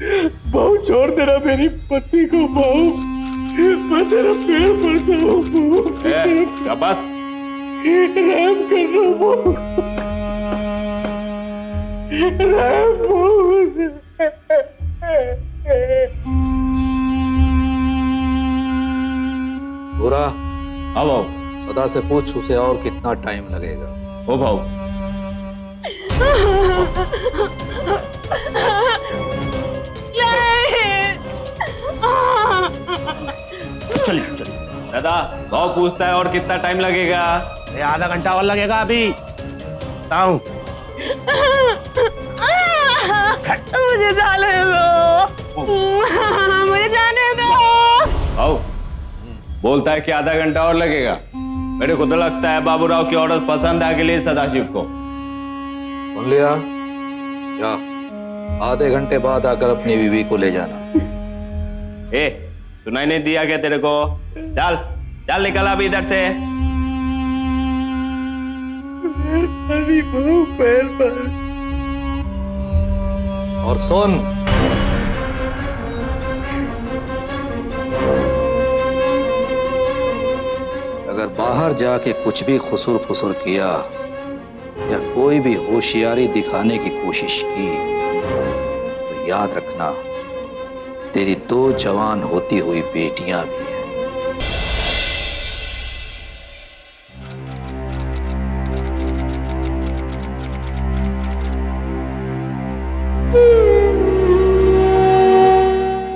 बहू छोड़ देना मेरी पत्नी को बहू, मैं तेरा पैर पड़ता हूँ बहू। बस रहम कर दो बहू, रहम बहू। पूरा हाँ भाऊ। सदा से पूछ उसे और कितना टाइम लगेगा। ओ भाऊ चलिए चलिए। दादा भाव पूछता है और कितना टाइम लगेगा? आधा घंटा और लगेगा अभी। बताऊं मुझे जाने दो, मुझे जाने दो। भाऊ बोलता है कि आधा घंटा और लगेगा। मेरे को तो लगता है बाबूराव की ऑर्डर पसंद आ गई सदाशिव को। सुन लिया? जा, आधे घंटे बाद आकर अपनी बीवी को ले जाना। ए सुनाई नहीं दिया क्या तेरे को? चल चल निकल अभी इधर से। और सुन, अगर बाहर जाके कुछ भी खुसुर फुसुर किया या कोई भी होशियारी दिखाने की कोशिश की तो याद रखना, तेरी 2 जवान होती हुई बेटियां भी हैं।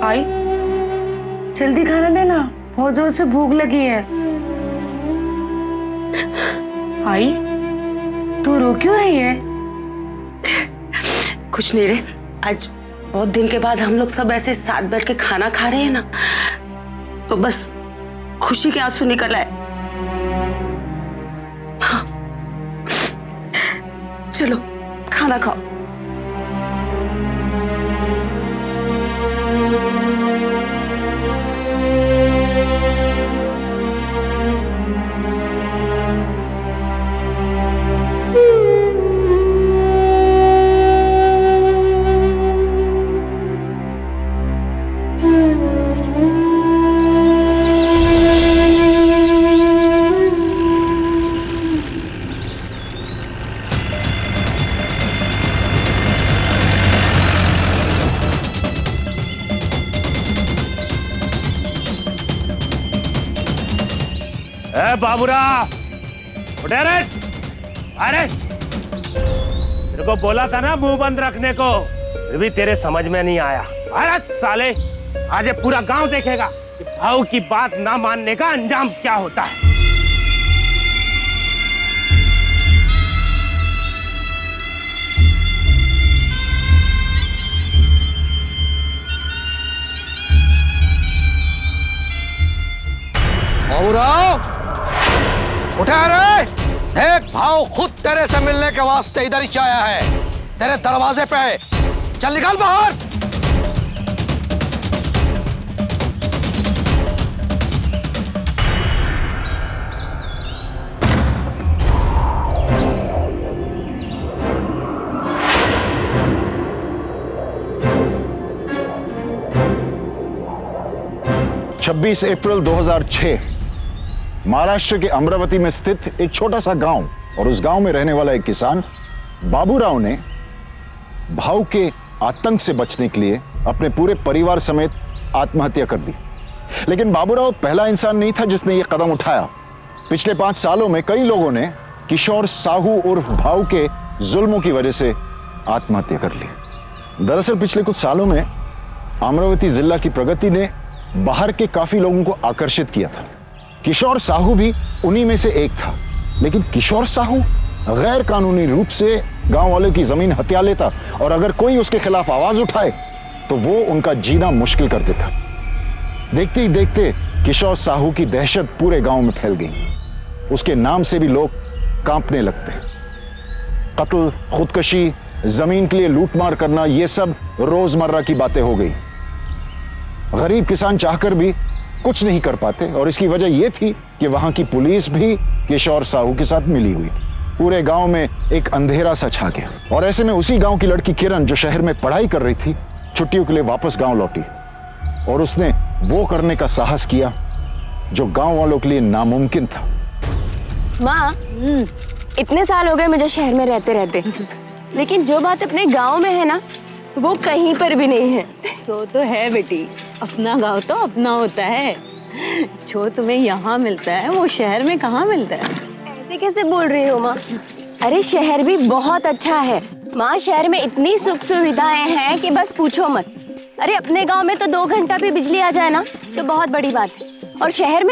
आई, जल्दी खाना देना, बहुत जोर से भूख लगी है। आई, तू रो क्यों रही है? कुछ नहीं रे, आज बहुत दिन के बाद हम लोग सब ऐसे साथ बैठ के खाना खा रहे हैं ना, तो बस खुशी के आंसू निकल आए। हाँ। चलो खाना खाओ। बाबूराव उठे रे। अरे तेरे को बोला था ना मुंह बंद रखने को, फिर भी तेरे समझ में नहीं आया। अरे साले, आज ये पूरा गांव देखेगा कि भाऊ की बात ना मानने का अंजाम क्या होता है। बाबूराव उठा रे। देख, भाव खुद तेरे से मिलने के वास्ते इधर ही आया है, तेरे दरवाजे पे है। चल निकल बाहर। छब्बीस अप्रैल 2006 महाराष्ट्र के अमरावती में स्थित एक छोटा सा गांव और उस गांव में रहने वाला एक किसान बाबूराव ने भाव के आतंक से बचने के लिए अपने पूरे परिवार समेत आत्महत्या कर दी। लेकिन बाबूराव पहला इंसान नहीं था जिसने यह कदम उठाया। पिछले 5 सालों में कई लोगों ने किशोर साहू उर्फ भाव के जुल्मों की वजह से आत्महत्या कर ली। दरअसल पिछले कुछ सालों में अमरावती जिला की प्रगति ने बाहर के काफी लोगों को आकर्षित किया था। किशोर साहू भी उन्हीं में से एक था। लेकिन किशोर साहू गैर कानूनी रूप से गांव वालों की जमीन हथिया लेता और अगर कोई उसके खिलाफ आवाज उठाए तो वो उनका जीना मुश्किल कर देता। देखते ही देखते किशोर साहू की दहशत पूरे गांव में फैल गई। उसके नाम से भी लोग कांपने लगते। कत्ल, खुदकशी, जमीन के लिए लूटमार करना, ये सब रोजमर्रा की बातें हो गई। गरीब किसान चाहकर भी कुछ नहीं कर पाते और इसकी वजह यह थी कि वहां की पुलिस भी किशोर साहू के साथ मिली हुई थी। पूरे गांव में एक अंधेरा सा छा गया और ऐसे में उसी गांव की लड़की किरण, जो शहर में पढ़ाई कर रही थी, छुट्टियों के लिए वापस गांव लौटी और उसने वो करने का साहस किया जो गांव वालों के लिए नामुमकिन था। माँ, इतने साल हो गए मुझे शहर में रहते रहते, लेकिन जो बात अपने गांव में है ना, वो कहीं पर भी नहीं है। तो है बेटी, अपना गांव तो अपना होता है। जो तुम्हें यहाँ मिलता है वो शहर में कहाँ मिलता है? ऐसे कैसे बोल रही हो माँ? अरे शहर भी बहुत अच्छा है माँ, शहर में इतनी सुख सुविधाएं हैं कि बस पूछो मत। अरे अपने गांव में तो 2 घंटा भी बिजली आ जाए ना तो बहुत बड़ी बात है, और शहर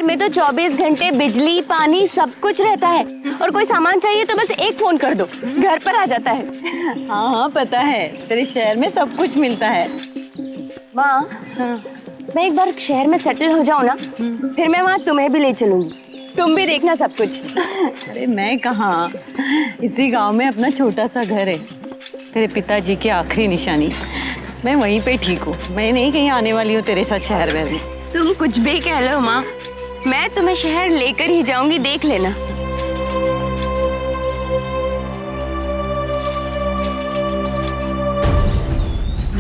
में तो 24 घंटे बिजली पानी सब कुछ रहता है, और कोई सामान चाहिए तो बस एक फोन कर दो, घर पर आ जाता है। हाँ पता है, तेरे शहर में सब कुछ मिलता है। माँ, मैं एक बार शहर में सेटल हो जाऊँ ना, फिर मैं वहाँ तुम्हें भी ले चलूंगी, तुम भी देखना सब कुछ। अरे मैं कहाँ, इसी गांव में अपना छोटा सा घर है, तेरे पिताजी की आखिरी निशानी। मैं वहीं पे ठीक हूँ, मैं नहीं कहीं आने वाली हूँ तेरे साथ शहर में भी। तुम कुछ भी कह लो माँ, मैं तुम्हें शहर लेकर ही जाऊंगी, देख लेना।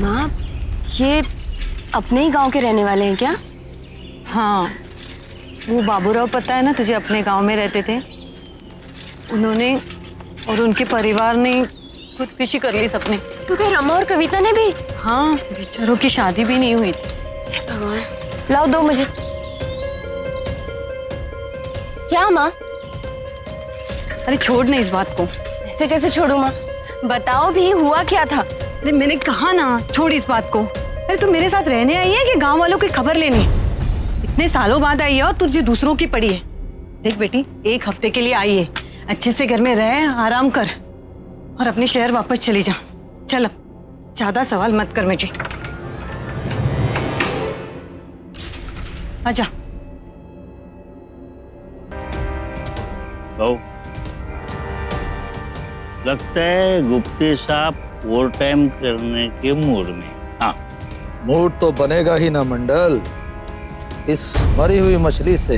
माँ, ये अपने ही गांव के रहने वाले हैं क्या? हाँ, वो बाबूराव पता है ना तुझे, अपने गांव में रहते थे। उन्होंने और उनके परिवार ने खुदकुशी कर ली सबने। तो क्या रमा और कविता ने भी? हाँ, बेचारों की शादी भी नहीं हुई थी। भगवान, लाओ दो मुझे। क्या माँ? अरे छोड़ ना इस बात को। ऐसे कैसे छोड़ू माँ? बताओ भी, हुआ क्या था? अरे मैंने कहा ना, छोड़ इस बात को। अरे तू मेरे साथ रहने आई है कि गांव वालों की खबर लेनी? इतने सालों बाद आई है और तुझे दूसरों की पड़ी है। देख बेटी, 1 हफ्ते के लिए आई है, अच्छे से घर में रह, आराम कर और अपने शहर वापस चली जा। चल अब ज्यादा सवाल मत कर मुझे। आजा। बहू, लगता है गुप्ते साहब ओवर टाइम करने के मूड में। हाँ, मूड तो बनेगा ही ना मंडल। इस मरी हुई मछली से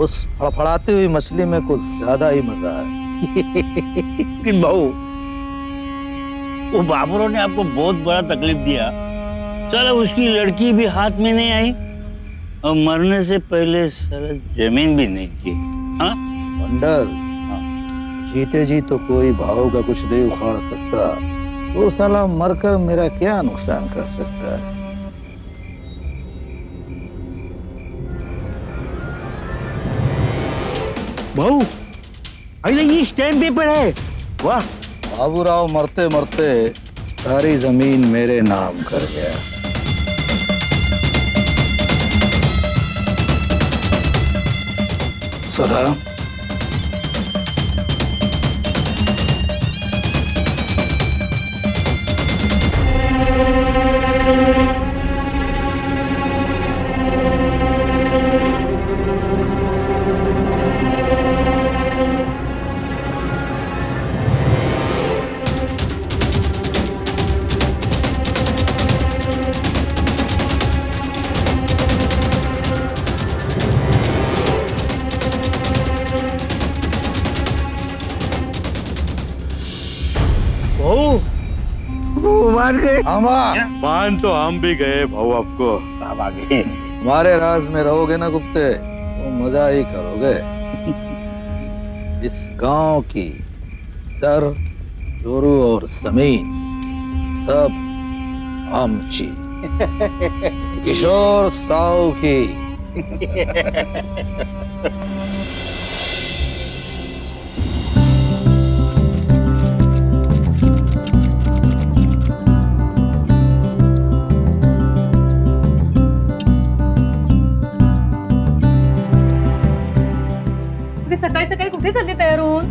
उस फड़फड़ाती हुई मछली में कुछ ज्यादा ही मजा है। लेकिन बहू, वो बाबूराव ने आपको बहुत बड़ा तकलीफ दिया, चलो उसकी लड़की भी हाथ में नहीं आई और मरने से पहले सारा जमीन भी नहीं थी। हाँ मंडल, जीते जी तो कोई भाव का कुछ नहीं उखाड़ सकता, तो साला मरकर मेरा क्या नुकसान कर सकता है? बहू, अरे ये स्टैम्प पेपर है। वाह, बाबूराव मरते मरते सारी जमीन मेरे नाम कर गया। सदा मान गए। मान तो हम भी गए भाऊ, आपको साहब आ गए। हमारे राज में रहोगे ना गुप्ते, तो मजा ही करोगे। इस गांव की सर, जोरू और जमीन सब आमची। किशोर साहू की। सकाळी सकाळी कुठे चालली तयार होऊन?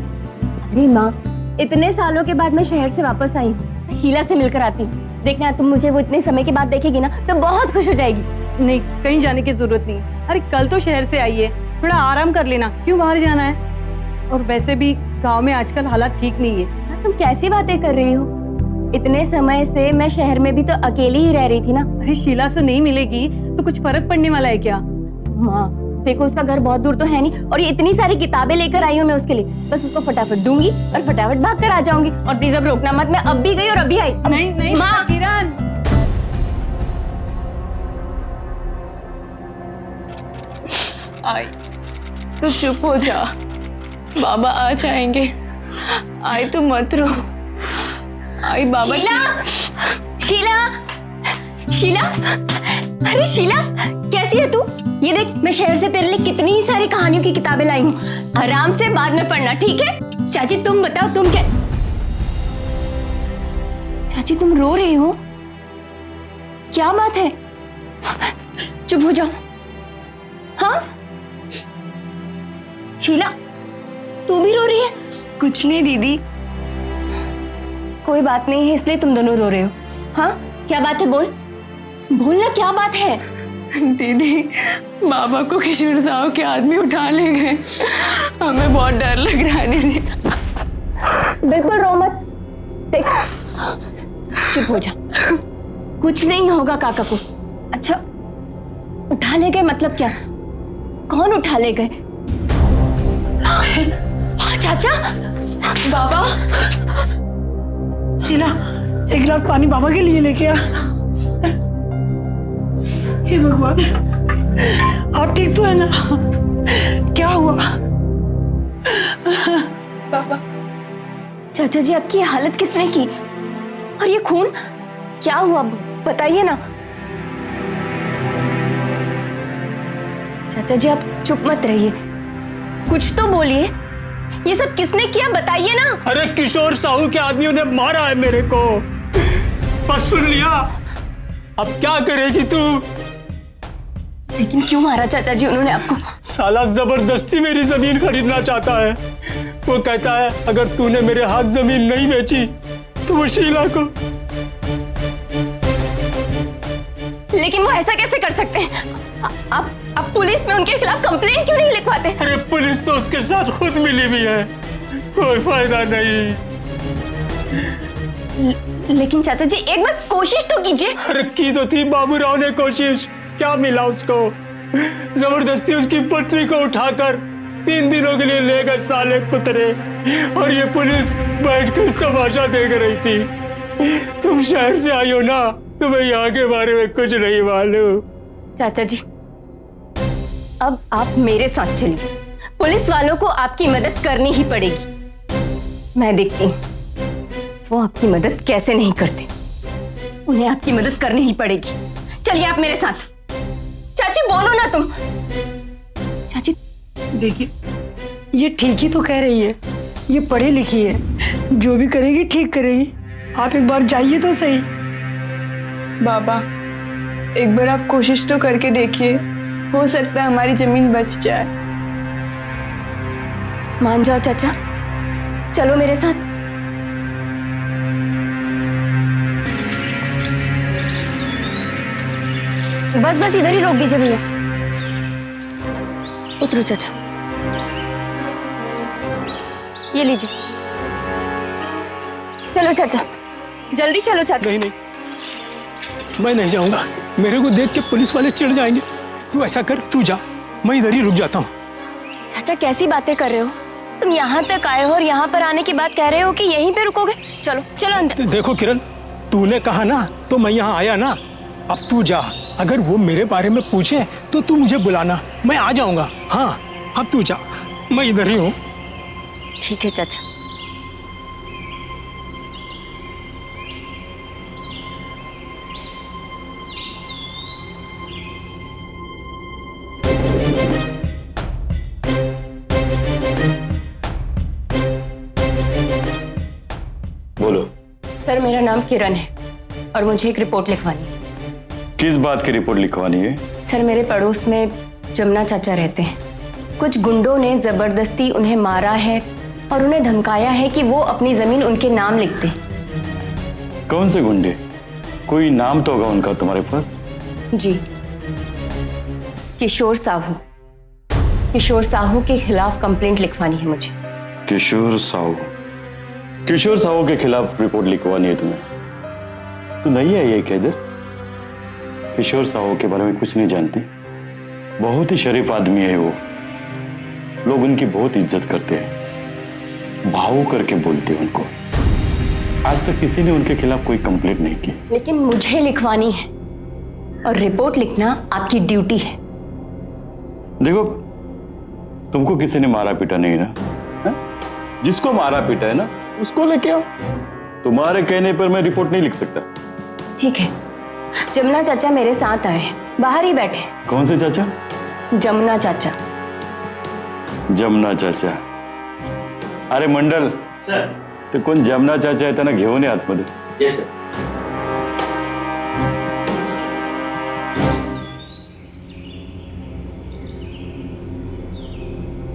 अरे माँ, इतने सालों के बाद मैं शहर से वापस आई हूँ, हीला से मिलकर आती हूँ। देखना, तुम मुझे वो इतने समय के बाद देखेगी ना तो बहुत खुश हो जाएगी। नहीं, कहीं जाने की जरूरत नहीं। अरे कल तो शहर से आई है, थोड़ा आराम कर लेना, क्यों बाहर जाना है? और वैसे भी गांव में आजकल हालात ठीक नहीं है। तुम कैसी बातें कर रही हो? इतने समय से मैं शहर में भी तो अकेली ही रह रही थी ना। अरे शीला से नहीं मिलेगी तो कुछ फर्क पड़ने वाला है क्या? माँ देखो, उसका घर बहुत दूर तो है नहीं, और ये इतनी सारी किताबें लेकर आई हूँ मैं उसके लिए, बस उसको फटाफट दूंगी और फटाफट भाग कर आ जाऊंगी। और प्लीज अब रोकना मत, मैं अब भी गई और अभी आई। नहीं नहीं माँ, किरण, आई तू चुप हो जा, बाबा आ जाएंगे। आई तू मत रो। आई बाबा। शीला, शीला, शीला, अरे शीला कैसी है तू? ये देख मैं शहर से तेरे लिए कितनी सारी कहानियों की किताबें लाई हूँ, आराम से बाद में पढ़ना, ठीक है? चाची तुम बताओ तुम क्या? चाची तुम रो रही हो, क्या बात है? चुप हो जाओ। हाँ शीला तू भी रो रही है? कुछ नहीं दीदी। कोई बात नहीं है इसलिए तुम दोनों रो रहे हो। हाँ क्या बात है? बोल बोलना, क्या बात है? दीदी बाबा को किशोर साहू के आदमी उठा ले गए, हमें बहुत डर लग रहा है दीदी। बिल्कुल रो मत, देख चुप हो जा, कुछ नहीं होगा काका को। अच्छा उठा ले गए मतलब क्या? कौन उठा ले गए? चाचा, बाबा। शीला एक गिलास पानी बाबा के लिए लेके आ। हे भगवान, आप ठीक तो है ना? क्या हुआ? बाबा। चाचा जी आपकी ये हालत किसने की? और ये खून क्या हुआ बताइए ना। चाचा जी आप चुप मत रहिए, कुछ तो बोलिए। ये सब किसने किया बताइए ना। अरे किशोर साहू के आदमियों ने मारा है मेरे को, बस सुन लिया। अब क्या करेगी तू? लेकिन क्यों मारा चाचा जी उन्होंने आपको? साला जबरदस्ती मेरी जमीन खरीदना चाहता है। वो कहता है अगर तूने मेरे हाथ जमीन नहीं बेची तो वो शीला को। लेकिन वो ऐसा कैसे कर सकते हैं? आप पुलिस में उनके खिलाफ कंप्लेंट क्यों नहीं लिखवाते? अरे पुलिस तो उसके साथ खुद मिली भी है, कोई फायदा नहीं। लेकिन चाचा जी एक बार कोशिश तो कीजिए। अरे की तो थी बाबूराव ने कोशिश, क्या मिला उसको? जबरदस्ती उसकी पत्नी को उठाकर 3 दिनों के लिए ले गए साले कुतरे, और ये पुलिस बैठकर तमाशा देख रही थी। तुम शहर से आई हो ना, तुम्हें यहाँ के बारे में कुछ नहीं मालूम। चाचा जी अब आप मेरे साथ चलिए, पुलिस वालों को आपकी मदद करनी ही पड़ेगी। मैं देखती हूँ वो आपकी मदद कैसे नहीं करते, उन्हें आपकी मदद करनी ही पड़ेगी। चलिए आप मेरे साथ। चाची बोलो ना तुम। चाची देखिए ये ठीक ही तो कह रही है, ये पढ़ी लिखी है, जो भी करेगी ठीक करेगी। आप एक बार जाइए तो सही। बाबा एक बार आप कोशिश तो करके देखिए, हो सकता है हमारी जमीन बच जाए। मान जाओ चाचा, चलो मेरे साथ। बस बस इधर ही रोक दीजिए भैया। उतरो चाचा, ये लीजिए। चलो चाचा, जल्दी चलो चाचा। नहीं नहीं, मैं नहीं जाऊंगा, मेरे को देख के पुलिस वाले चिढ़ जाएंगे। तू ऐसा कर, तू जा, मैं इधर ही रुक जाता हूँ। चाचा कैसी बातें कर रहे हो? तुम यहाँ तक आए हो और यहाँ पर आने की बात कह रहे हो कि यहीं पे रुकोगे? चलो चलो अंदर। देखो किरण, तूने कहा ना तो मैं यहाँ आया ना, अब तू जा। अगर वो मेरे बारे में पूछे तो तू मुझे बुलाना, मैं आ जाऊंगा। हाँ अब तू जा, मैं इधर ही हूँ। ठीक है चाचा। बोलो। सर मेरा नाम किरण है और मुझे एक रिपोर्ट लिखवानी है। किस बात की रिपोर्ट लिखवानी है? सर मेरे पड़ोस में जमुना चाचा रहते हैं, कुछ गुंडों ने जबरदस्ती उन्हें मारा है और उन्हें धमकाया है कि वो अपनी जमीन उनके नाम लिख दें। कौन से गुंडे? कोई नाम तो होगा उनका तुम्हारे पास? जी, किशोर साहू। किशोर साहू के खिलाफ कंप्लेंट लिखवानी है मुझे। किशोर साहू? किशोर साहू के खिलाफ रिपोर्ट लिखवानी है तुम्हें? तो नहीं है ये क्या इधर? किशोर साहू के बारे में कुछ नहीं जानती? बहुत ही शरीफ आदमी है वो, लोग उनकी बहुत इज्जत करते हैं, भाव करके बोलते हैं उनको। आज तक किसी ने उनके खिलाफ कोई कंप्लेंट नहीं की। लेकिन मुझे लिखवानी है और रिपोर्ट लिखना आपकी ड्यूटी है। देखो तुमको किसी ने मारा पीटा नहीं ना है? जिसको मारा पीटा है ना उसको लेके आओ। तुम्हारे कहने पर मैं रिपोर्ट नहीं लिख सकता। ठीक है, जमुना चाचा मेरे साथ आए, बाहर ही बैठे। कौन से चाचा? जमुना चाचा। जमुना चाचा? अरे मंडल, ते कोण जमुना चाचा आहे त्यांना घेऊन ये आतमध्ये। Yes sir.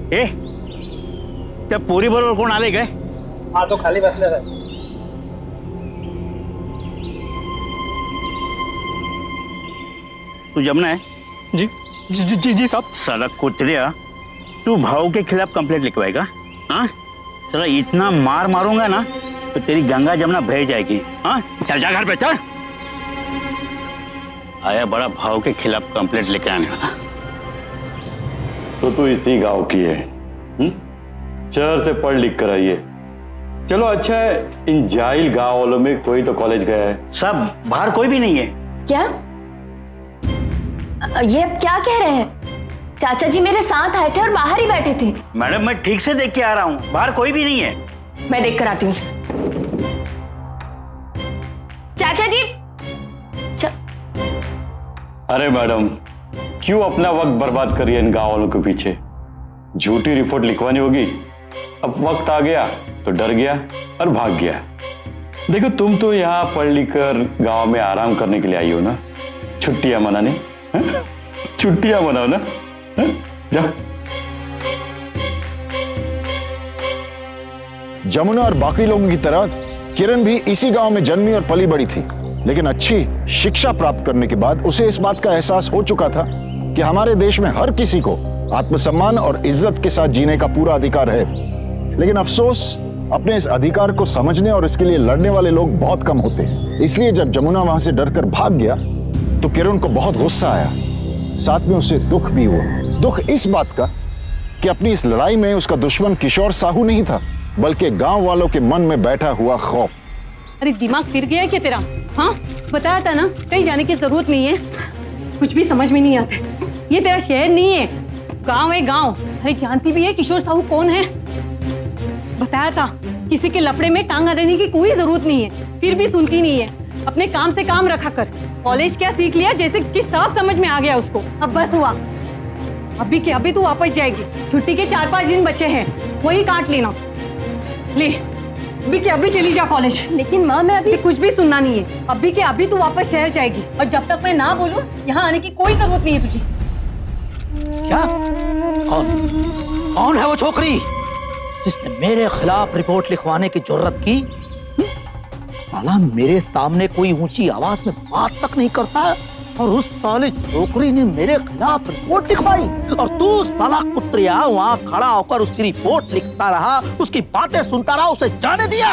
ए त्या पोरी बरोबर कोण आले काय? हाँ तो खाली बसले सर। तू जमुना है? जी जी जी जी साहब। साला कुतरिया, तू भाव के खिलाफ कंप्लेंट लिखवाएगा? हाँ, साला इतना मार मारूंगा ना तो तेरी गंगा जमुना बह जाएगी। हाँ, चल जा घर पे चल। आया बड़ा भाव के खिलाफ कंप्लेंट लेकर आने वाला। तो तू इसी गांव की है? शहर से पढ़ लिख कर आई है। चलो अच्छा है, इन जाहिल गांव वालों में कोई तो कॉलेज गया है। सब बाहर कोई भी नहीं है। क्या? ये अब क्या कह रहे हैं? चाचा जी मेरे साथ आए थे और बाहर ही बैठे थे। मैडम मैं ठीक से देख के आ रहा हूँ, बाहर कोई भी नहीं है। मैं देख कर आती हूँ। चाचा जी अरे मैडम, क्यों अपना वक्त बर्बाद करिए इन गांव वालों के पीछे? झूठी रिपोर्ट लिखवानी होगी। अब वक्त आ गया तो डर गया और भाग गया। देखो तुम तो यहाँ पढ़ लिख कर गांव में आराम करने के लिए आई हो ना, छुट्टियां मनाने। छुट्टियां मनाओ ना, जाओ। जमुना और बाकी लोगों की तरह किरण भी इसी गांव में जन्मी और पली बड़ी थी, लेकिन अच्छी शिक्षा प्राप्त करने के बाद उसे इस बात का एहसास हो चुका था कि हमारे देश में हर किसी को आत्मसम्मान और इज्जत के साथ जीने का पूरा अधिकार है। लेकिन अफसोस, अपने इस अधिकार को समझने और इसके लिए लड़ने वाले लोग बहुत कम होते हैं। इसलिए जब जमुना वहां से डरकर भाग गया तो किरण को बहुत गुस्सा आया, साथ में उसे दुख भी हुआ। दुख इस बात का कि अपनी इस लड़ाई में उसका दुश्मन किशोर साहू नहीं था, बल्कि गांव वालों के मन में बैठा हुआ खौफ। अरे दिमाग फिर गया है क्या तेरा? हाँ, बताया था ना कहीं जाने की जरूरत नहीं है। कुछ भी समझ में नहीं आता। ये तेरा शहर नहीं है, गांव है गांव। अरे जानती भी है किशोर साहू कौन है? बताया था, किसी के लफड़े में टांग अड़ने की कोई जरूरत नहीं है, फिर भी सुनती नहीं है। अपने काम से काम रखा कर। कॉलेज क्या सीख लिया जैसे कि साफ समझ में आ गया उसको। अब बस हुआ, अभी के अभी तू वापस जाएगी। छुट्टी के 4-5 दिन बचे हैं, वही काट लेना। ले, अभी के अभी चली जा कॉलेज। लेकिन माँ मैं अभी कुछ भी सुनना नहीं है। अभी के अभी तू वापस शहर जाएगी और जब तक मैं ना बोलूं यहाँ आने की कोई जरूरत नहीं है तुझे। क्या? कौन है वो छोकरी जिसने मेरे खिलाफ रिपोर्ट लिखवाने की जरूरत की? साला मेरे सामने कोई ऊंची आवाज में बात तक नहीं करता है और उस साले छोकरी ने मेरे खिलाफ रिपोर्ट लिखवाई और तू साला कुत्रिया वहां खड़ा होकर उसकी रिपोर्ट लिखता रहा, उसकी बातें सुनता रहा, उसे जाने दिया।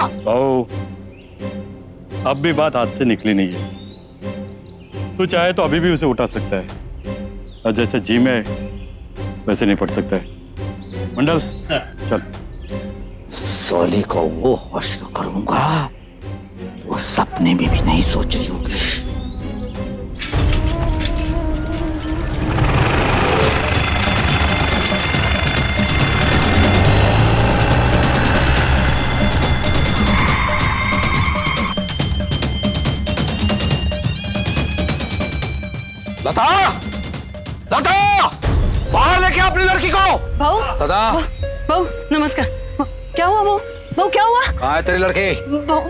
अब भी बात हाथ से निकली नहीं है। तू चाहे तो अभी भी उसे उठा सकता है और जैसे जी में वैसे निपट सकता है। मंडल चल। साली को वो हश्र करूंगा वो सपने में भी नहीं सोची होगी। लता, लता, बाहर लेके आ अपनी लड़की को। भाऊ, सदा। भाऊ नमस्कार। क्या हुआ भाऊ? भाऊ क्या हुआ? कहाँ है तेरी लड़की?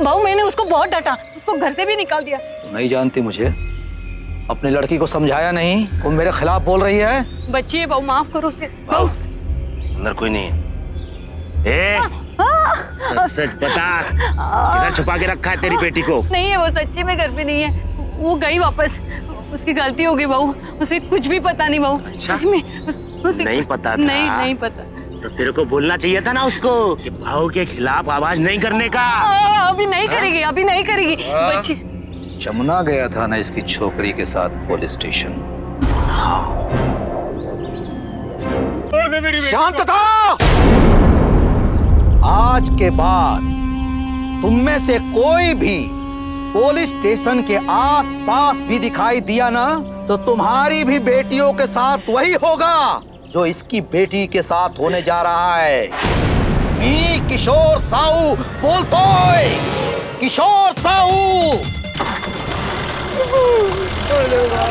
भाऊ मैंने उसको बहुत डांटा, उसको घर से भी निकाल दिया। नहीं जानती मुझे? अपनी लड़की को समझाया नहीं? वो मेरे खिलाफ बोल रही है। बच्ची है भाऊ, माफ करो उसे। भाऊ अंदर कोई नहीं है। ए, सच सच बता, किधर छुपा के रखा है तेरी बेटी को? नहीं है वो, सच्ची में घर पे नहीं है, वो गई वापस। उसकी गलती होगी भाऊ, उसे कुछ भी पता नहीं भाऊ। अच्छा? उसे नहीं पता था? नहीं पता। तो तेरे को बोलना चाहिए था ना उसको कि भाव के खिलाफ आवाज नहीं करने का। अभी नहीं करेगी, अभी नहीं करेगी बच्ची। जमुना गया था ना इसकी छोकरी के साथ पुलिस स्टेशन। शांतता! आज के बाद तुम में से कोई भी पुलिस स्टेशन के आसपास भी दिखाई दिया ना तो तुम्हारी भी बेटियों के साथ वही होगा। जो इसकी बेटी के साथ होने जा रहा है। मैं किशोर साहू बोलतो है, किशोर साहू।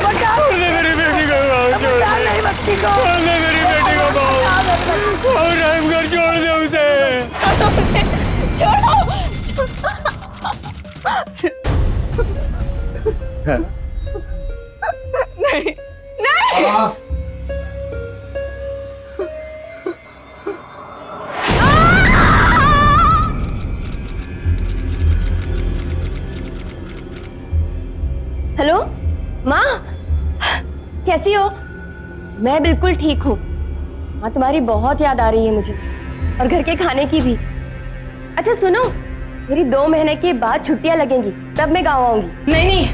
बचाओ मेरी बेटी को बचा नहीं बच्ची को, मेरी बेटी को और रामगढ़ छोड़ दे उसे। छोड़ो। नहीं नहीं। हेलो माँ, कैसी हो? मैं बिल्कुल ठीक हूँ माँ, तुम्हारी बहुत याद आ रही है मुझे, और घर के खाने की भी। अच्छा सुनो, मेरी 2 महीने के बाद छुट्टियाँ लगेंगी, तब मैं गाँव आऊंगी। नहीं नहीं,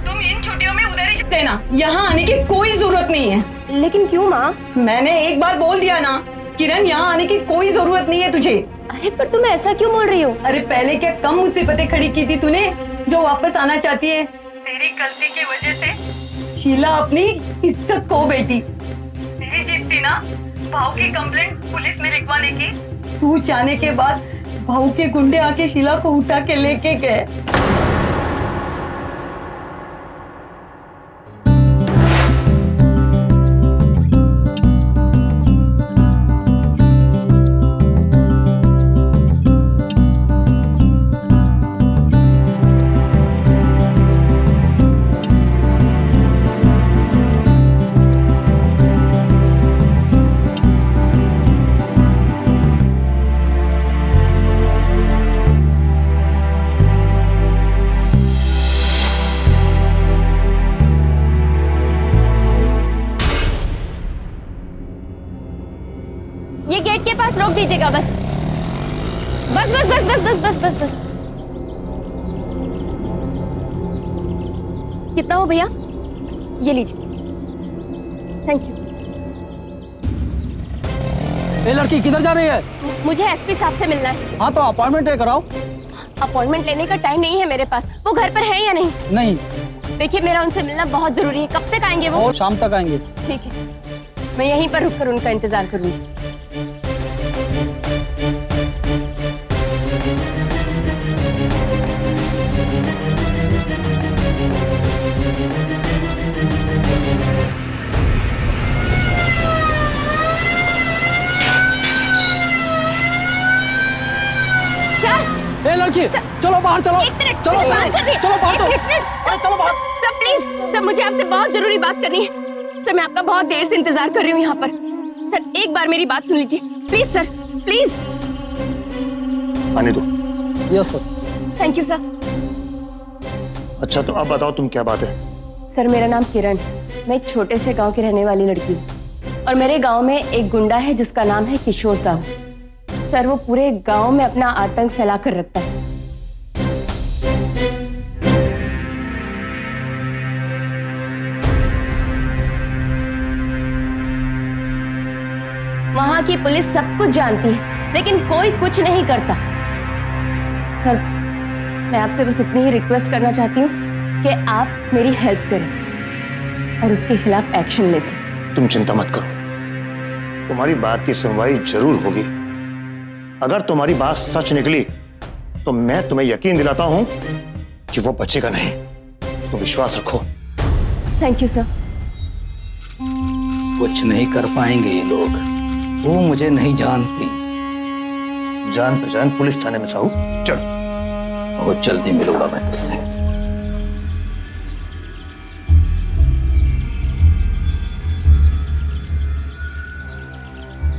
तुम इन छुट्टियों में उधर ही देना, यहाँ आने की कोई जरूरत नहीं है। लेकिन क्यों माँ? मैंने एक बार बोल दिया ना किरण, यहाँ आने की कोई जरूरत नहीं है तुझे। अरे पर तुम ऐसा क्यों बोल रही हो? अरे पहले क्या कम मुसीबतें खड़ी की थी तूने जो वापस आना चाहती है? तेरी गलती की वजह से शीला अपनी इज्जत खो बैठी। तेरी जीत थी ना भाऊ की कंप्लेंट पुलिस में लिखवाने की। तू जाने के बाद भाऊ के गुंडे आके शीला को उठा के लेके गए। ये गेट के पास रोक दीजिएगा बस। बस बस बस बस बस बस बस बस। कितना हो भैया? ये लीजिए। Thank you. ये लड़की किधर जा रही है? मुझे एसपी साहब से मिलना है। हाँ तो अपॉइंटमेंट कराओ। अपॉइंटमेंट लेने का टाइम नहीं है मेरे पास। वो घर पर है या नहीं? नहीं। देखिए मेरा उनसे मिलना बहुत जरूरी है। कब तक आएंगे वो? और शाम तक आएंगे। ठीक है, मैं यहीं पर रुककर उनका इंतजार करूंगी। ए लड़की, चलो बाहर चलो। एक मिनट, चलो मुझे बात करनी है। चलो बाहर चलो। एक मिनट। अरे चलो बाहर। सर प्लीज, सर मुझे आपसे बहुत जरूरी बात करनी है। सर मैं आपका बहुत देर से इंतजार कर रही हूँ यहाँ पर। सर एक बार मेरी बात सुन लीजिए प्लीज सर, प्लीज। आने दो। Yes sir. Thank you sir. अच्छा तो अब बताओ तुम क्या बात है? सर मेरा नाम किरण है, मैं एक छोटे से गांव की रहने वाली लड़की हूँ, और मेरे गांव में एक गुंडा है जिसका नाम है किशोर साहू। सर वो पूरे गांव में अपना आतंक फैला कर रखता है। वहां की पुलिस सब कुछ जानती है लेकिन कोई कुछ नहीं करता। सर मैं आपसे बस इतनी ही रिक्वेस्ट करना चाहती हूँ कि आप मेरी हेल्प करें और उसके खिलाफ एक्शन ले सर। तुम चिंता मत करो, तुम्हारी बात की सुनवाई जरूर होगी। अगर तुम्हारी बात सच निकली तो मैं तुम्हें यकीन दिलाता हूं कि वो बचेगा नहीं। तुम विश्वास रखो। Thank you sir. कुछ नहीं कर पाएंगे ये लोग, वो मुझे नहीं जानती। जान पहचान पुलिस थाने में साहू, चलो। बहुत जल्दी मिलूंगा मैं तुझसे।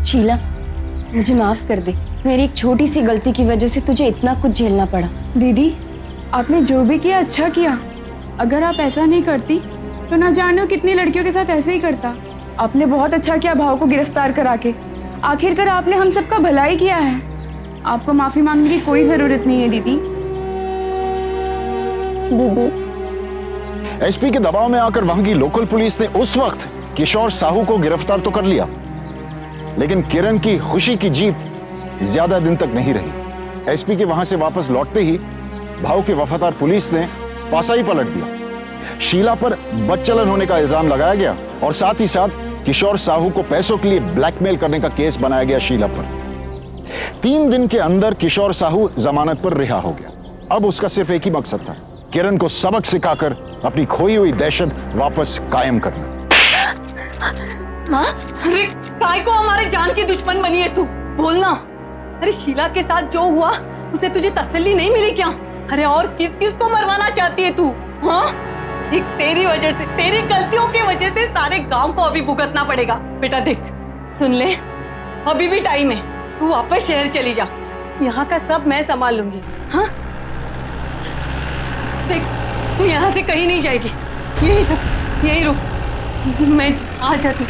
शीला मुझे माफ कर दे, मेरी एक छोटी सी गलती की वजह से तुझे इतना कुछ झेलना पड़ा। दीदी आपने जो भी किया अच्छा किया। अगर आप ऐसा नहीं करती तो ना जानो कितनी लड़कियों के साथ ऐसे ही करता। आपने बहुत अच्छा किया भाव को गिरफ्तार करा के। आखिरकार आपने हम सबका भला ही किया है। आपको माफी मांगने की कोई जरूरत नहीं है दीदी। एसपी के दबाव में आकर वहां की लोकल पुलिस ने उस वक्त किशोर साहू को गिरफ्तार तो कर लिया, लेकिन किरण की खुशी की जीत ज्यादा दिन तक नहीं रही। एसपी के वहां से वापस लौटते ही भाऊ के वफादार पुलिस ने पासा ही पलट दिया। शीला पर बदचलन होने का इल्जाम लगाया गया और साथ ही साथ किशोर साहू को पैसों के लिए ब्लैकमेल करने का केस बनाया गया शीला पर। 3 दिन के अंदर किशोर साहू जमानत पर रिहा हो गया। अब उसका सिर्फ एक ही मकसद था, किरण को सबक सिखाकर अपनी खोई हुई दहशत वापस कायम करना। माँ, अरे काय को हमारे जान की दुश्मन बनी है तू? बोलना। अरे शीला के साथ जो हुआ उसे तुझे तसल्ली नहीं मिली क्या? अरे और किस किस को मरवाना चाहती है तू? हाँ, एक तेरी वजह से, तेरी गलतियों की वजह से सारे गांव को अभी भुगतना पड़ेगा। बेटा देख, सुन ले, अभी भी टाइम है, तू वापस शहर चली जा, यहाँ का सब मैं संभाल लूंगी। हाँ देख, तू यहाँ से कहीं नहीं जाएगी, यही रुक, मैं आ जाती।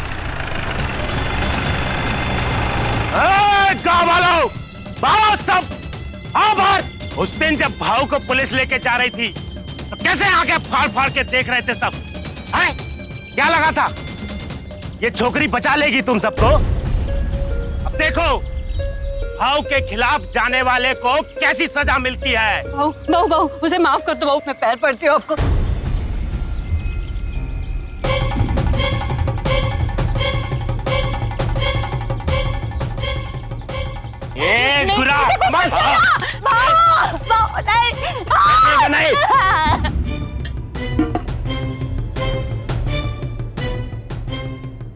गाँव वालों, बाहर सब आओ बाहर। उस दिन जब भाऊ को पुलिस लेके जा रही थी तो कैसे आके फाड़ फाड़ के देख रहे थे सब? है? क्या लगा था ये छोकरी बचा लेगी तुम सबको? अब देखो भाऊ के खिलाफ जाने वाले को कैसी सजा मिलती है। भाऊ, भाऊ, भाऊ, उसे माफ कर दो भाऊ, मैं पैर पड़ती हूँ आपको। ये गुरा मत नहीं।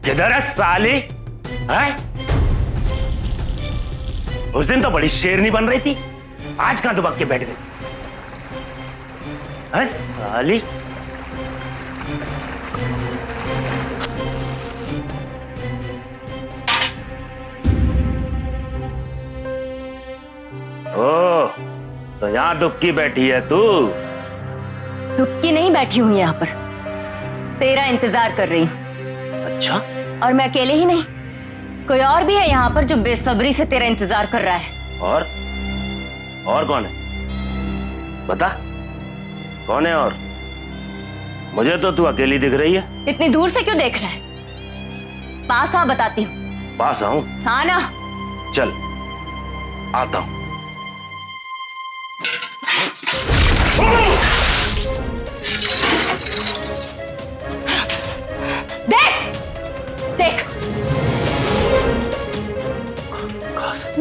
किधर है साली? है? उस दिन तो बड़ी शेरनी बन रही थी, आज कहां दुबक के बैठ गई? है साली? ओ, तो यहां दुबकी बैठी है तू? दुबकी नहीं बैठी हूँ यहाँ पर, तेरा इंतजार कर रही हूँ। अच्छा, और मैं अकेले ही नहीं, कोई और भी है यहाँ पर जो बेसब्री से तेरा इंतजार कर रहा है। और कौन है? बता, कौन है? और मुझे तो तू अकेली दिख रही है। इतनी दूर से क्यों देख रहा है? पास आ, बताती हूँ। पास आऊं? हाँ ना। चल आता हूं। देख,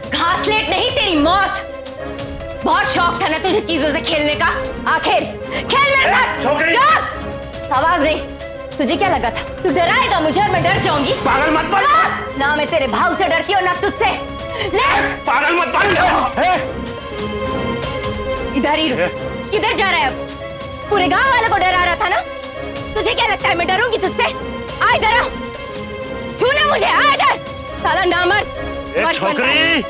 घासलेट नहीं, तेरी मौत। बहुत शौक था ना तुझे चीजों से खेलने का, आखिर खेल मेरे साथ। चल, आवाज नहीं। तुझे क्या लगा था तू डराएगा मुझे और मैं डर जाऊंगी? पागल मत बन। ना मैं तेरे भाव से डरती हूँ ना तुझसे। ले, पागल मत बन। इधर ही रुक। किधर जा रहा है अब? पूरे गांव वालों को डरा रहा था ना? तुझे क्या लगता है मैं डरूंगी तुझसे? आ इधर आ, छूना मुझे, आ इधर। साला नामर्द। छोकरी,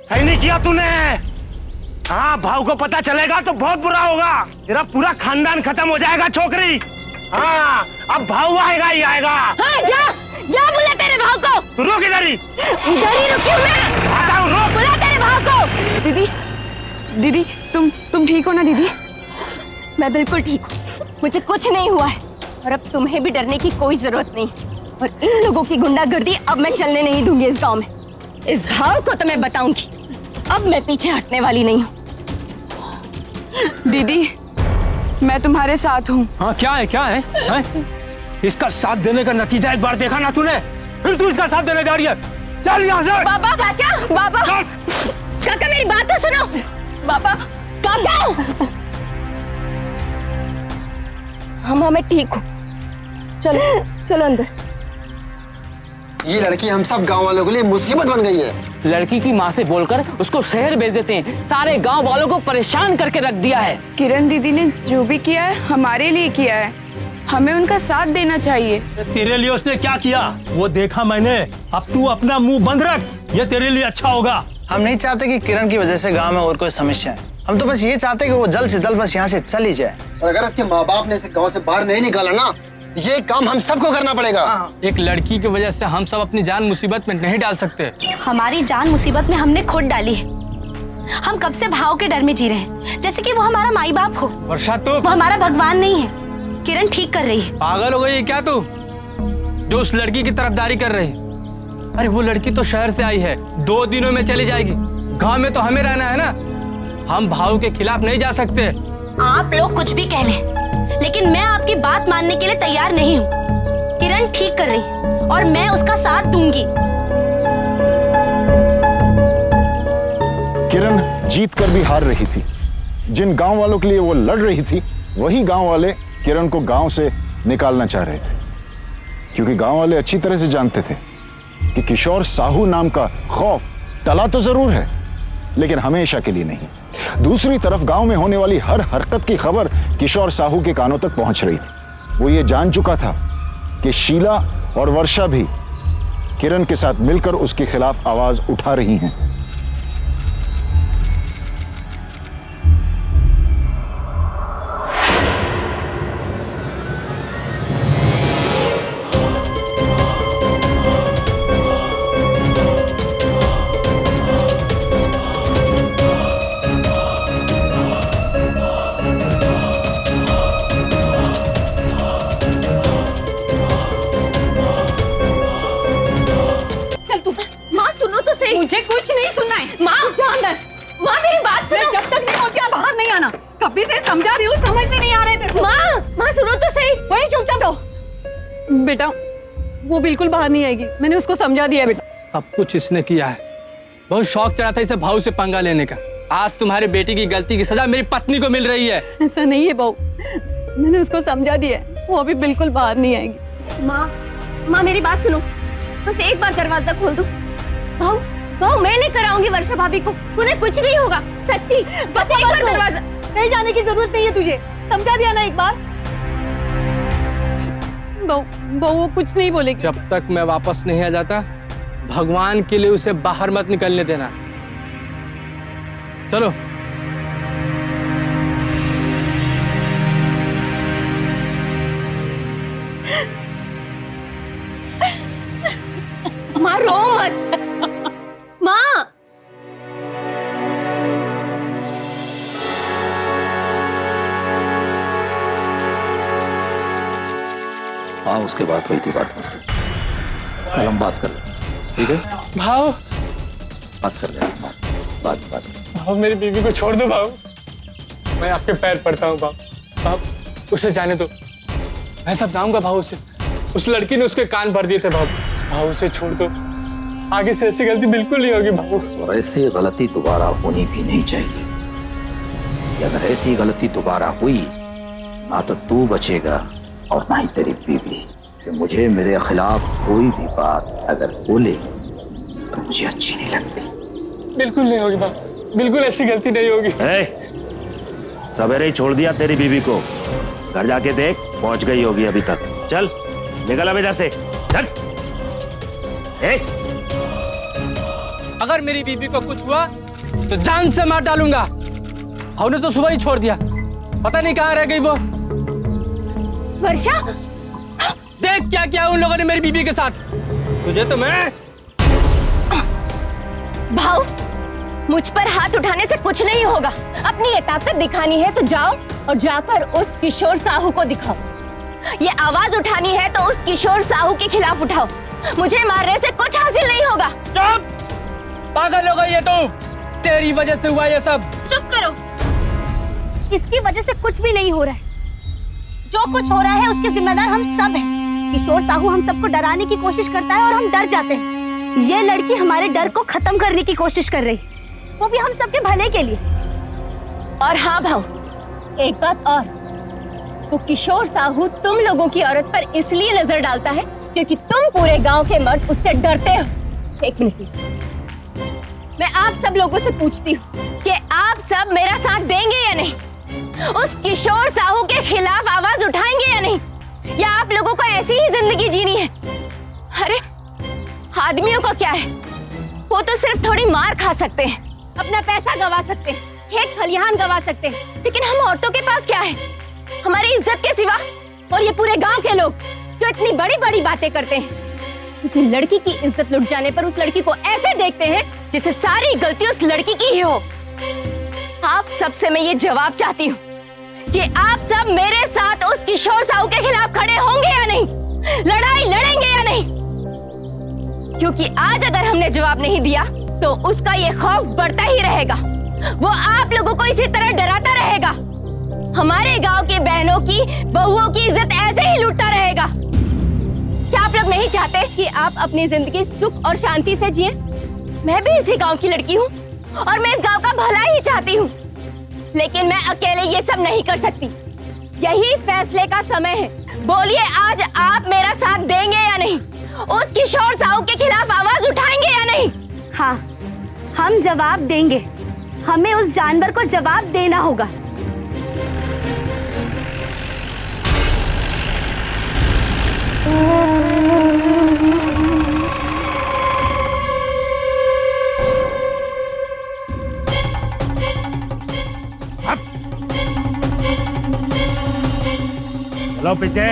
सही नहीं किया तूने। हाँ, भाव को पता चलेगा तो बहुत बुरा होगा, तेरा पूरा खानदान खत्म हो जाएगा छोकरी। हाँ, अब भाव आएगा ही आएगा। हाँ, जा बुला तेरे भाव को। तू रुक इधर ही रुकी हूँ मैं। आता हूँ, रुक। बुला तेरे भाव को। दीदी, तुम ठीक हो ना दीदी? मैं बिल्कुल ठीक हूँ, मुझे कुछ नहीं हुआ है और अब तुम्हें भी डरने की कोई जरूरत नहीं। और इन लोगों की गुंडागर्दी अब मैं चलने नहीं दूंगी इस गांव में। इस भाव को तो मैं बताऊंगी, अब मैं पीछे हटने वाली नहीं हूँ। दीदी, मैं तुम्हारे साथ हूँ। हाँ, क्या है? इसका साथ देने का नतीजा एक बार देखा ना तूने, फिर तू इसका साथ देने जा रही है। चल यहाँ से। बाबा, चाचा, बाबा, काका मेरी बात तो सुनो। बाबा, काका, मैं ठीक हूँ। चलो अंदर। ये लड़की हम सब गांव वालों के लिए मुसीबत बन गई है। लड़की की माँ से बोलकर उसको शहर भेज देते हैं, सारे गांव वालों को परेशान करके रख दिया है। किरण दीदी ने जो भी किया है हमारे लिए किया है, हमें उनका साथ देना चाहिए। तेरे लिए उसने क्या किया वो देखा मैंने, अब तू अपना मुंह बंद रख, ये तेरे लिए अच्छा होगा। हम नहीं चाहते कि किरण की वजह से गांव में और कोई समस्या है, हम तो बस ये चाहते हैं कि वो जल्द से जल्द बस यहाँ से चली जाए। और अगर इसके माँ बाप ने इसे गांव से बाहर नहीं निकाला ना, ये काम हम सबको करना पड़ेगा। एक लड़की की वजह से हम सब अपनी जान मुसीबत में नहीं डाल सकते। हमारी जान मुसीबत में हमने खुद डाली है। हम कब से भाव के डर में जी रहे हैं, जैसे कि वो हमारा माई बाप हो। वर्षा, तो वो हमारा भगवान नहीं है। किरण ठीक कर रही है। पागल हो गई है क्या तू, जो उस लड़की की तरफदारी कर रही? अरे वो लड़की तो शहर से आई है, 2 दिनों में चली जाएगी। गांव में तो हमें रहना है ना, हम भाव के खिलाफ नहीं जा सकते। आप लोग कुछ भी कह लें, लेकिन मैं आपकी बात मानने के लिए तैयार नहीं हूँ। किरण ठीक कर रही है और मैं उसका साथ दूंगी। किरण जीत कर भी हार रही थी। जिन गांव वालों के लिए वो लड़ रही थी, वही गांव वाले किरण को गांव से निकालना चाह रहे थे, क्योंकि गांव वाले अच्छी तरह से जानते थे कि किशोर साहू नाम का खौफ टला तो जरूर है, लेकिन हमेशा के लिए नहीं। दूसरी तरफ गांव में होने वाली हर हरकत की खबर किशोर साहू के कानों तक पहुंच रही थी। वो ये जान चुका था कि शीला और वर्षा भी किरण के साथ मिलकर उसके खिलाफ आवाज उठा रही हैं। मुझे कुछ नहीं सुनना है। माँ जा अंदर। माँ मेरी बात सुनो। जब तक नहीं बोलती आप बाहर नहीं आना। कभी से समझा रही हूँ, समझ में नहीं आ रहे थे। माँ सुनो तो सही। वही चुपचाप रहो। बेटा वो बिल्कुल बाहर नहीं आएगी, मैंने उसको समझा दिया। बेटा सब कुछ इसने किया है। बहुत शौक चढ़ा था इसे भाऊ से पंगा लेने का। आज तुम्हारी बेटी की गलती की सजा मेरी पत्नी को मिल रही है। ऐसा नहीं है बहू, मैंने उसको समझा दिया, वो अभी बिल्कुल बाहर नहीं आएगी। माँ मेरी बात सुनो, बस एक बार दरवाजा खोल दो। भाऊ मैं लेकर आऊंगी वर्षा भाभी को, उन्हें कुछ नहीं होगा, सच्ची। बस एक बार दरवाजा। कहीं जाने की जरूरत नहीं है तुझे, समझा दिया ना एक बार। बहू वो कुछ नहीं बोलेगी। जब तक मैं वापस नहीं आ जाता, भगवान के लिए उसे बाहर मत निकलने देना। चलो। माँ रो मत। माँ हाँ, उसके बाद वही थी बात मुझसे। कल हम बात कर लेंगे, ठीक है? भाव बात कर लेंगे। बात भाव मेरी बीवी को छोड़ दो भाव, मैं आपके पैर पड़ता हूँ भाव। भाव उसे जाने दो, मैं सब गाऊंगा भाव उसे। उस लड़की ने उसके कान भर दिए थे भाव। भाव उसे छोड़ दो, आगे से ऐसी गलती बिल्कुल नहीं होगी भाव। और ऐसी गलती दोबारा होनी भी नहीं चाहिए। अगर ऐसी गलती दोबारा हुई, ना तो तू बचेगा और ना ही तेरी बीवी। कि मुझे मेरे खिलाफ कोई भी बात अगर बोले तो मुझे अच्छी नहीं लगती। बिल्कुल नहीं होगी भाव, बिल्कुल ऐसी गलती नहीं होगी। सवेरे ही छोड़ दिया तेरी बीवी को, घर जाके देख पहुंच गई होगी अभी तक। चल निकल अब इधर से, चल। अगर मेरी बीबी को कुछ हुआ तो जान से मार डालूंगा। हमने तो सुबह ही छोड़ दिया, पता नहीं कहाँ रह गई वो। वर्षा देख क्या किया उन लोगों ने मेरी बीबी के साथ। तुझे तो मैं। भाऊ मुझ पर हाथ उठाने से कुछ नहीं होगा। अपनी ये ताकत दिखानी है तो जाओ और जाकर उस किशोर साहू को दिखाओ। ये आवाज उठानी है तो उस किशोर साहू के खिलाफ उठाओ। मुझे मारने से कुछ हासिल नहीं होगा। चुप, पागल हो गई है तू। तेरी वजह से हुआ ये सब। चुप करो, इसकी वजह से कुछ भी नहीं हो रहा है। जो कुछ हो रहा है उसके जिम्मेदार हम सब हैं। किशोर साहू हम सबको डराने की कोशिश करता है और हम डर जाते हैं। ये लड़की हमारे डर को खत्म करने की कोशिश कर रही, वो भी हम सबके भले के लिए। और हाँ भाऊ, एक बात और, वो किशोर साहू तुम लोगों की औरत पर इसलिए नजर डालता है क्योंकि तुम पूरे गांव के मर्द उससे डरते हो। एक मिनट, मैं आप सब लोगों से पूछती हूँ कि आप सब मेरा साथ देंगे या नहीं? उस किशोर साहू के खिलाफ आवाज उठाएंगे या नहीं? या आप लोगों को ऐसी ही जिंदगी जीनी है? अरे आदमियों को क्या है, वो तो सिर्फ थोड़ी मार खा सकते हैं, अपना पैसा गवा सकते हैं, खेत खलिहान गवा सकते हैं, लेकिन हम औरतों के पास क्या है? हमारी इज्जत के सिवा। और ये पूरे गांव के लोग जो इतनी बड़ी बड़ी बातें करते हैं, किसी लड़की की इज्जत लुट जाने पर उस लड़की को ऐसे देखते हैं जैसे सारी गलती उस लड़की की ही हो। आप सबसे मैं ये जवाब चाहती हूँ कि आप सब मेरे साथ उस किशोर साहू के खिलाफ खड़े होंगे या नहीं, लड़ाई लड़ेंगे या नहीं? क्योंकि आज अगर हमने जवाब नहीं दिया तो उसका ये खौफ बढ़ता ही रहेगा। वो आप लोगों को इसी तरह डराता रहेगा। हमारे गांव की बहनों की, बहुओं की इज्जत ऐसे ही लूटता रहेगा। क्या आप लोग नहीं चाहते चाहते कि आप अपनी जिंदगी सुख और शांति से जिए? मैं भी इसी गांव की लड़की हूँ और मैं इस गांव का भला ही चाहती हूँ, लेकिन मैं अकेले ये सब नहीं कर सकती। यही फैसले का समय है। बोलिए, आज आप मेरा साथ देंगे या नहीं? उस किशोर साहू के खिलाफ आवाज उठाएंगे या नहीं? हाँ, हम जवाब देंगे। हमें उस जानवर को जवाब देना होगा। चलो पीछे।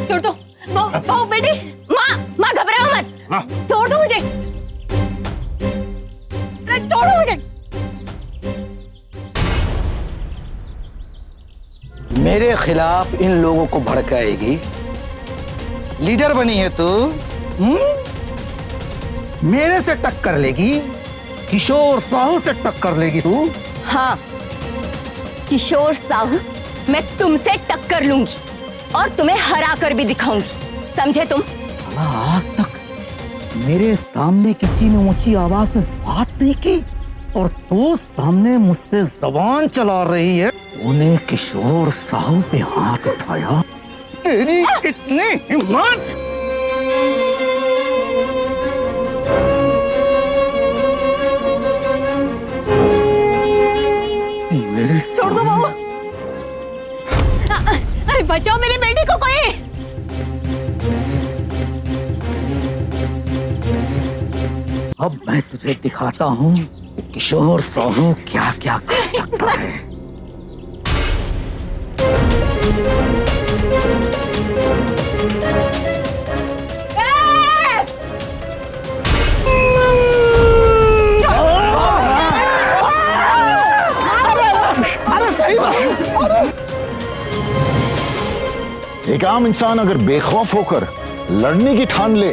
छोड़ दो बहू बेटी। माँ घबराओ मत। छोड़ दो मुझे, छोड़ो मुझे। मेरे खिलाफ इन लोगों को भड़काएगी? लीडर बनी है तू? मेरे से टक्कर लेगी? किशोर साहू से टक्कर लेगी तू? हाँ, किशोर साहू, मैं तुमसे टक्कर लूंगी और तुम्हें हरा कर भी दिखाऊंगी, समझे तुम? आज तक मेरे सामने किसी ने ऊंची आवाज में बात नहीं की और तू सामने मुझसे जबान चला रही है। तूने किशोर साहू पे हाथ उठाया? तेरी इतनी हिम्मत? छोड़ दो बहू। अरे बचाओ मेरी बेटी को कोई। अब मैं तुझे दिखाता हूँ किशोर साहू क्या क्या कर सकता है। एक आम इंसान अगर बेखौफ होकर लड़ने की ठान ले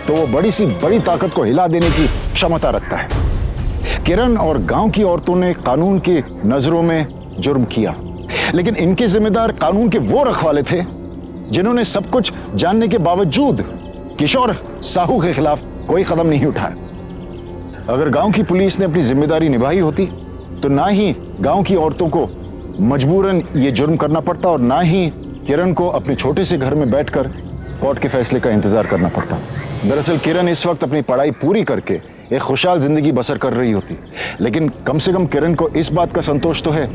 तो वो बड़ी सी बड़ी ताकत को हिला देने की क्षमता रखता है। किरण और गांव की औरतों ने कानून की नजरों में जुर्म किया, लेकिन इनके जिम्मेदार कानून के वो रखवाले थे जिन्होंने सब कुछ जानने के बावजूद किशोर साहू के खिलाफ कोई कदम नहीं उठाया। अगर गांव की पुलिस ने अपनी जिम्मेदारी निभाई होती तो ना ही गांव की औरतों को मजबूरन ये जुर्म करना पड़ता और ना ही किरण को अपने छोटे से घर में बैठकर कोर्ट के फैसले का इंतजार करना पड़ता। दरअसल किरण इस वक्त अपनी पढ़ाई पूरी करके एक खुशहाल जिंदगी बसर कर रही होती, लेकिन कम से कम किरण को इस बात का संतोष तो है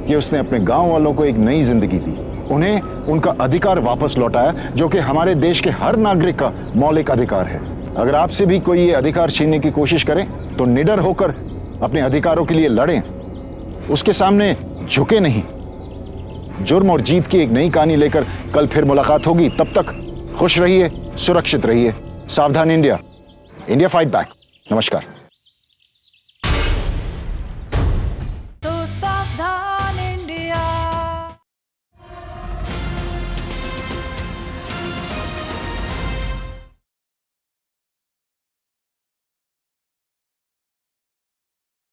कि उसने अपने गांव वालों को एक नई जिंदगी दी, उन्हें उनका अधिकार वापस लौटाया, जो कि हमारे देश के हर नागरिक का मौलिक अधिकार है। अगर आपसे भी कोई ये अधिकार छीनने की कोशिश करे तो निडर होकर अपने अधिकारों के लिए लड़ें, उसके सामने झुके नहीं। जुर्म और जीत की एक नई कहानी लेकर कल फिर मुलाकात होगी। तब तक खुश रहिए, सुरक्षित रहिए। सावधान इंडिया, इंडिया फाइट बैक। नमस्कार।